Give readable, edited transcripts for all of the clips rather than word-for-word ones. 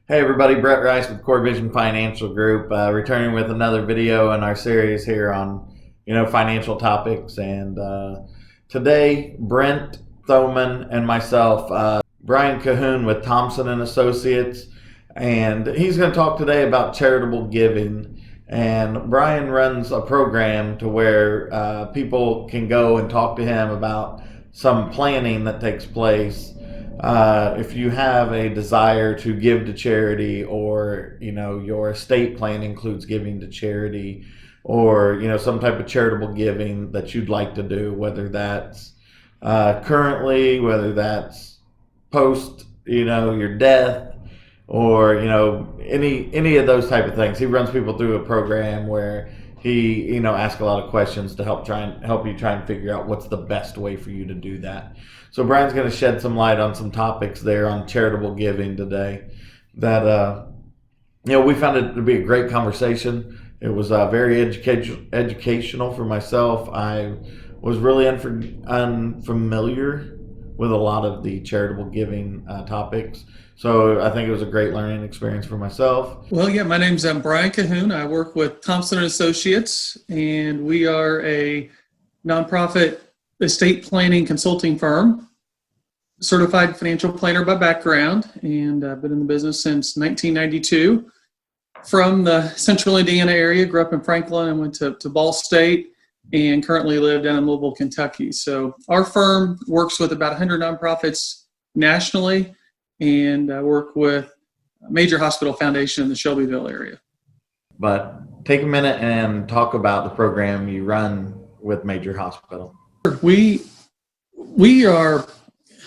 Hey everybody, Brett Rice with Core Vision Financial Group, returning with another video in our series here on, financial topics. And today, Brent Thoman and myself, Brian Cohoon with Thompson and Associates, and he's going to talk today about charitable giving. And Brian runs a program to where people can go and talk to him about some planning that takes place if you have a desire to give to charity, or your estate plan includes giving to charity, or some type of charitable giving that you'd like to do, whether that's currently, whether that's post your death, or any of those type of things. He runs people through a program where he asks a lot of questions to help you try and figure out what's the best way for you to do that. So Brian's going to shed some light on some topics there on charitable giving today that we found it to be a great conversation. It was very educational for myself. I was really unfamiliar with a lot of the charitable giving topics. So I think it was a great learning experience for myself. Well, yeah, my name's Brian Cohoon. I work with Thompson and Associates, and we are a nonprofit estate planning consulting firm, certified financial planner by background, and I've been in the business since 1992. From the central Indiana area, grew up in Franklin and went to Ball State, and currently live down in Louisville, Kentucky. So our firm works with about 100 nonprofits nationally, and I work with a major hospital foundation in the Shelbyville area. But take a minute and talk about the program you run with Major Hospital. We are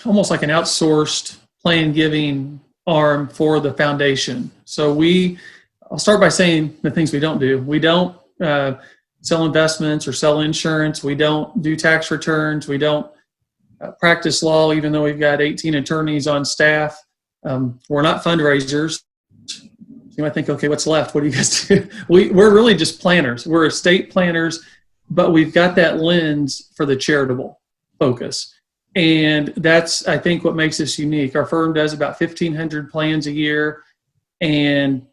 almost like an outsourced plan giving arm for the foundation. So I'll start by saying the things we don't do. We don't sell investments or sell insurance. We don't do tax returns. We don't practice law, even though we've got 18 attorneys on staff. We're not fundraisers. You might think, okay, what's left? What do you guys do? We're really just planners. We're estate planners, but we've got that lens for the charitable focus. And that's, I think, what makes us unique. Our firm does about 1,500 plans a year, and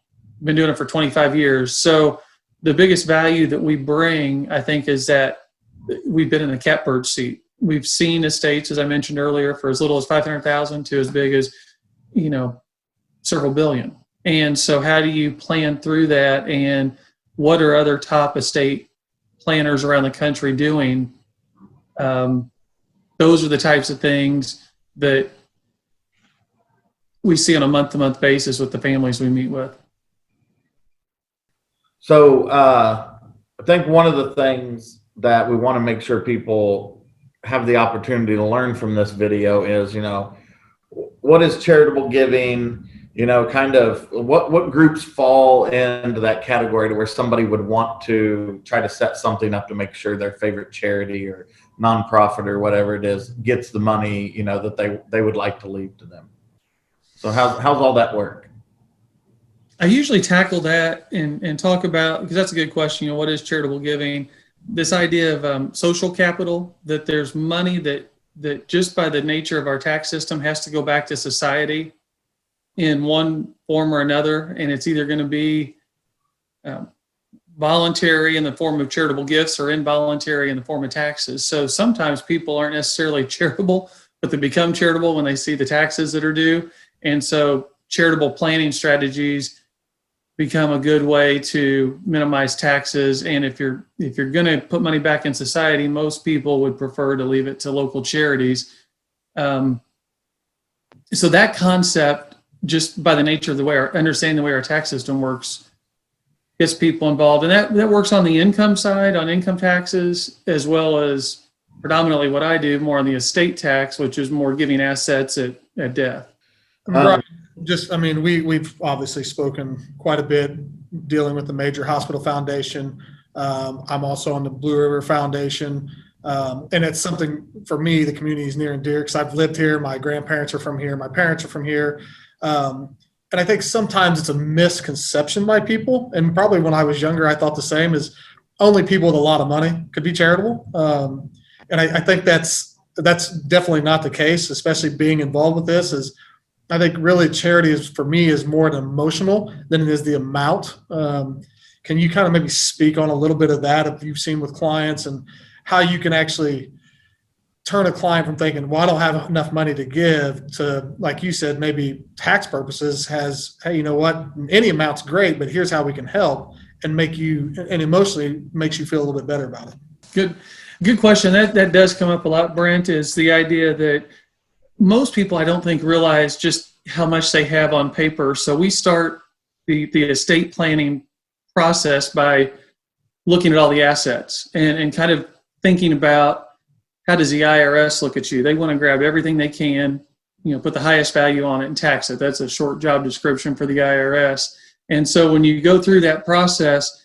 been doing it for 25 years. So the biggest value that we bring, I think, is that we've been in the catbird seat. We've seen estates, as I mentioned earlier, for as little as $500,000 to as big as, several billion. And so how do you plan through that, and what are other top estate planners around the country doing? Those are the types of things that we see on a month-to-month basis with the families we meet with. So I think one of the things that we want to make sure people have the opportunity to learn from this video is, what is charitable giving? Kind of what groups fall into that category to where somebody would want to try to set something up to make sure their favorite charity or nonprofit or whatever it is gets the money, that they would like to leave to them. So how's all that work? I usually tackle that and talk about, because that's a good question, what is charitable giving? This idea of social capital, that there's money that just by the nature of our tax system has to go back to society in one form or another, and it's either going to be voluntary in the form of charitable gifts or involuntary in the form of taxes. So sometimes people aren't necessarily charitable, but they become charitable when they see the taxes that are due. And so charitable planning strategies become a good way to minimize taxes. And if you're going to put money back in society, most people would prefer to leave it to local charities. So that concept, just by the nature of the way understanding the way our tax system works, gets people involved. And that works on the income side, on income taxes, as well as predominantly what I do, more on the estate tax, which is more giving assets at death. Right. We've obviously spoken quite a bit dealing with the Major Hospital Foundation. I'm also on the Blue River Foundation. And it's something for me, the community is near and dear because I've lived here. My grandparents are from here. My parents are from here. And I think sometimes it's a misconception by people. And probably when I was younger, I thought the same, is only people with a lot of money could be charitable. And I think that's definitely not the case, especially being involved with this. Is I think really charity is, for me, is more an emotional than it is the amount. Can you kind of maybe speak on a little bit of that, if you've seen with clients, and how you can actually turn a client from thinking, well, I don't have enough money to give, to, like you said, maybe tax purposes has, hey, you know what, any amount's great, but here's how we can help, and make you, and emotionally makes you feel a little bit better about it. Good question. That does come up a lot, Brent, is the idea that most people, I don't think, realize just how much they have on paper. So we start the estate planning process by looking at all the assets and kind of thinking about, how does the IRS look at you? They want to grab everything they can, put the highest value on it and tax it. That's a short job description for the IRS. And so when you go through that process,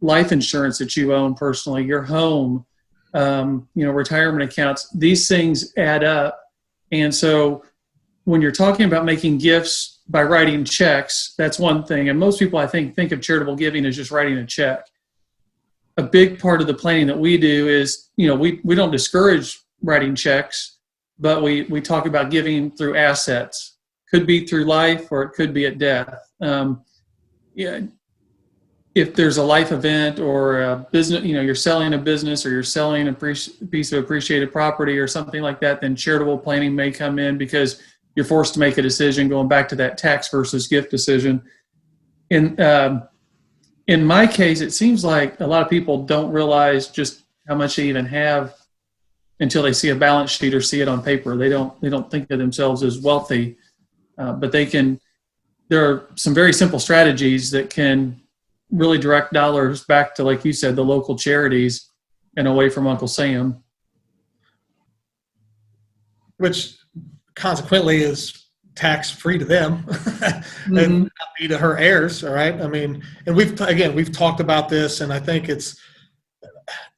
life insurance that you own personally, your home, retirement accounts, these things add up. And so when you're talking about making gifts by writing checks, that's one thing. And most people, I think of charitable giving as just writing a check. A big part of the planning that we do is, we don't discourage writing checks, but we talk about giving through assets. Could be through life, or it could be at death. If there's a life event or a business, you're selling a business, or you're selling a piece of appreciated property or something like that, then charitable planning may come in, because you're forced to make a decision, going back to that tax versus gift decision. In my case, it seems like a lot of people don't realize just how much they even have until they see a balance sheet or see it on paper. They don't think of themselves as wealthy, but they can. There are some very simple strategies that can really direct dollars back to, like you said, the local charities and away from Uncle Sam. Which consequently is tax free to them and not be to her heirs. All right. I mean, and we've talked about this, and I think it's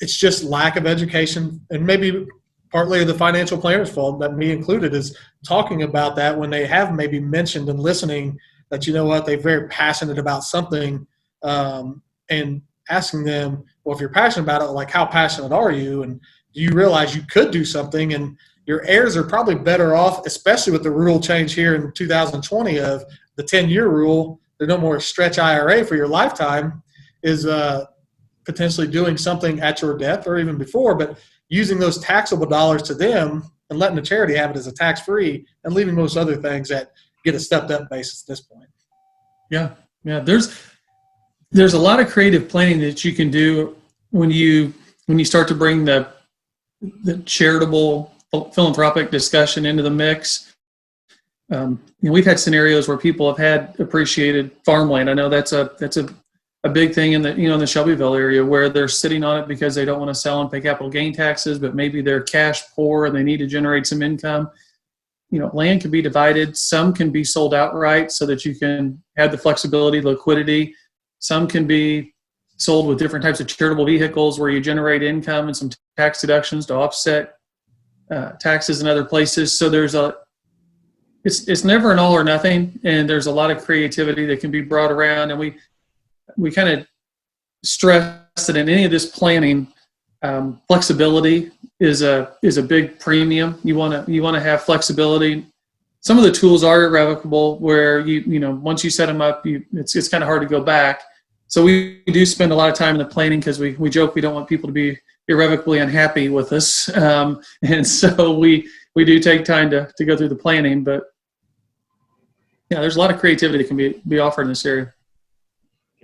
just lack of education, and maybe partly the financial planner's fault, that me included, is talking about that when they have maybe mentioned and listening that, they're very passionate about something, and asking them, well, if you're passionate about it, like, how passionate are you? And do you realize you could do something? And your heirs are probably better off, especially with the rule change here in 2020 of the 10-year rule. There's no more stretch IRA for your lifetime, is potentially doing something at your death or even before, but using those taxable dollars to them and letting the charity have it as a tax-free, and leaving most other things that get a stepped-up basis at this point. Yeah. There's a lot of creative planning that you can do when you start to bring the charitable philanthropic discussion into the mix. We've had scenarios where people have had appreciated farmland. I know that's a big thing in the Shelbyville area, where they're sitting on it because they don't want to sell and pay capital gain taxes, but maybe they're cash poor and they need to generate some income. Land can be divided. Some can be sold outright so that you can have the flexibility, liquidity. Some can be sold with different types of charitable vehicles where you generate income and some tax deductions to offset taxes in other places. So it's never an all or nothing, and there's a lot of creativity that can be brought around. And we kind of stress that in any of this planning, flexibility is a big premium. You want to have flexibility. Some of the tools are irrevocable, where once you set them up, it's kind of hard to go back. So we do spend a lot of time in the planning, because we joke we don't want people to be irrevocably unhappy with us, and so we do take time to go through the planning. But yeah, there's a lot of creativity that can be offered in this area.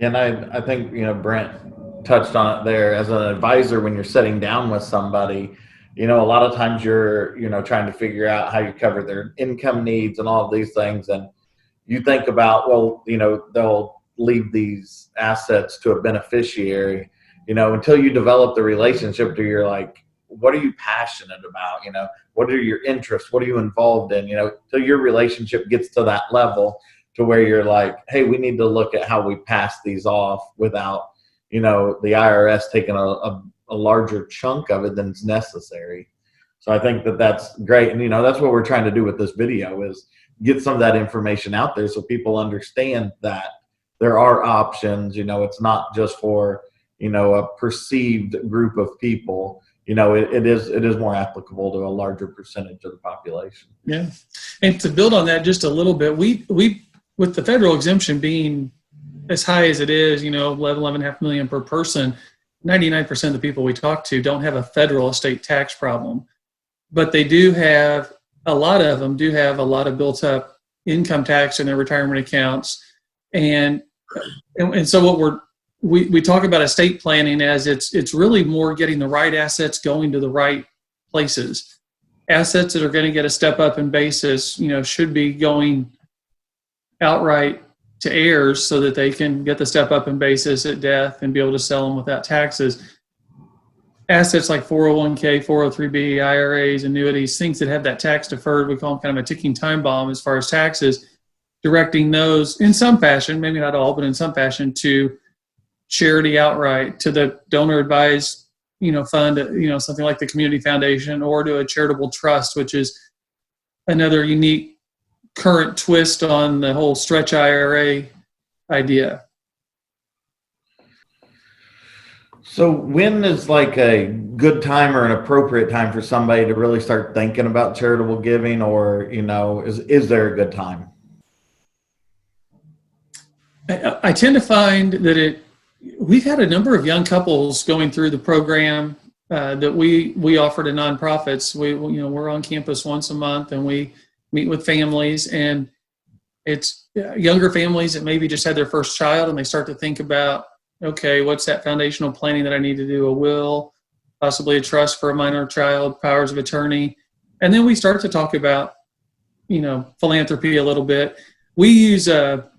And I think Brent touched on it there. As an advisor, when you're sitting down with somebody, a lot of times you're trying to figure out how you cover their income needs and all of these things, and you think about, well, they'll leave these assets to a beneficiary, until you develop the relationship, to you're like, what are you passionate about? What are your interests? What are you involved in? Till your relationship gets to that level to where you're like, hey, we need to look at how we pass these off without, the IRS taking a larger chunk of it than is necessary. So I think that's great. And, that's what we're trying to do with this video, is get some of that information out there so people understand that there are options. It's not just for, a perceived group of people. it is more applicable to a larger percentage of the population. Yeah. And to build on that just a little bit, we with the federal exemption being as high as it is, 11.5 million per person, 99% of the people we talk to don't have a federal estate tax problem. But they do have, a lot of them do have a lot of built up income tax in their retirement accounts. And so what we talk about estate planning as it's really more getting the right assets going to the right places. Assets that are going to get a step up in basis, should be going outright to heirs so that they can get the step up in basis at death and be able to sell them without taxes. Assets like 401k, 403b, IRAs, annuities, things that have that tax deferred, we call them kind of a ticking time bomb as far as taxes, directing those in some fashion, maybe not all, but in some fashion, to charity outright, to the donor advised, fund, something like the community foundation, or to a charitable trust, which is another unique current twist on the whole stretch IRA idea. So when is like a good time or an appropriate time for somebody to really start thinking about charitable giving, or, is there a good time? I tend to find that we've had a number of young couples going through the program that we offer to nonprofits. We're on campus once a month, and we meet with families, and it's younger families that maybe just had their first child, and they start to think about, okay, what's that foundational planning that I need to do? A will, possibly a trust for a minor child, powers of attorney. And then we start to talk about, philanthropy a little bit. We use a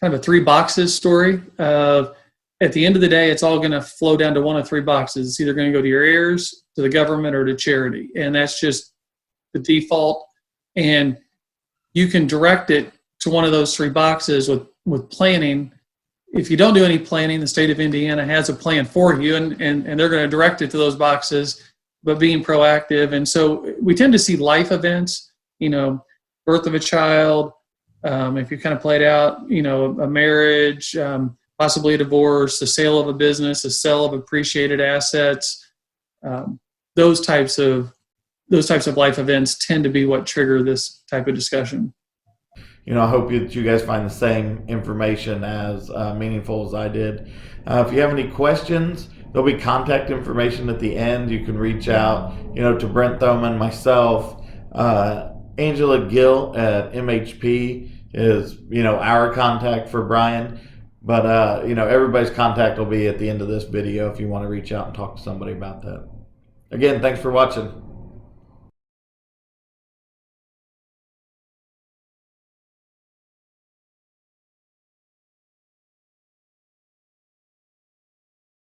kind of a 3 boxes story of, at the end of the day, it's all going to flow down to one of 3 boxes. It's either going to go to your heirs, to the government, or to charity. And that's just the default. And you can direct it to one of those 3 boxes with planning. If you don't do any planning, the state of Indiana has a plan for you, and they're going to direct it to those boxes, but being proactive. And so we tend to see life events, birth of a child, if you kind of played out, a marriage, possibly a divorce, the sale of a business, the sale of appreciated assets. Those types of life events tend to be what trigger this type of discussion. I hope that you guys find the same information as meaningful as I did. If you have any questions, there'll be contact information at the end. You can reach out, to Brent Thoman, myself. Angela Gill at MHP is, our contact for Brian. But, everybody's contact will be at the end of this video if you want to reach out and talk to somebody about that. Again, thanks for watching.